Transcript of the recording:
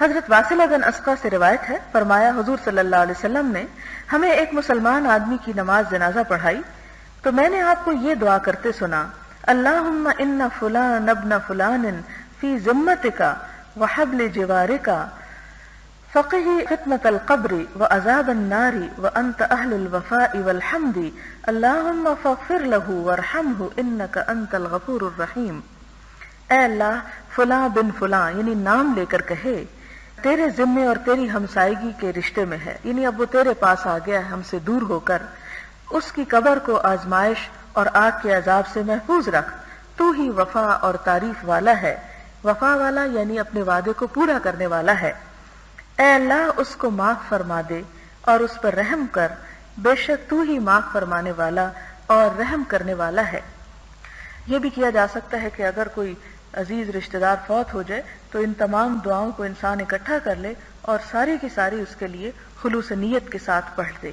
حضرت واصلہ بن اسقع سے روایت ہے، فرمایا حضور صلی اللہ علیہ وسلم نے ہمیں ایک مسلمان آدمی کی نماز جنازہ پڑھائی تو میں نے آپ کو یہ دعا کرتے سنا، اللہم ان فلان ابن فلان فی ذمتک وحبل جوارک فقہ فتنة القبر وعذاب النار وانت اہل الوفاء والحمد اللہم فاغفر لہ وارحمہ انک انت الغفور الرحیم۔ اے اللہ، فلاں بن فلاں یعنی نام لے کر کہے تیرے ذمے اور تیری ہمسائیگی کے رشتے میں ہے، یعنی اب وہ تیرے پاس آ گیا ہے ہم سے دور ہو کر، اس کی قبر کو آزمائش اور آگ کے عذاب سے محفوظ رکھ، تو ہی وفا اور تعریف والا ہے، وفا والا یعنی اپنے وعدے کو پورا کرنے والا ہے۔ اے اللہ، اس کو معاف فرما دے اور اس پر رحم کر، بے شک تو ہی معاف فرمانے والا اور رحم کرنے والا ہے۔ یہ بھی کیا جا سکتا ہے کہ اگر کوئی عزیز رشتہ دار فوت ہو جائے تو ان تمام دعاؤں کو انسان اکٹھا کر لے اور ساری کی ساری اس کے لیے خلوص نیت کے ساتھ پڑھ دے۔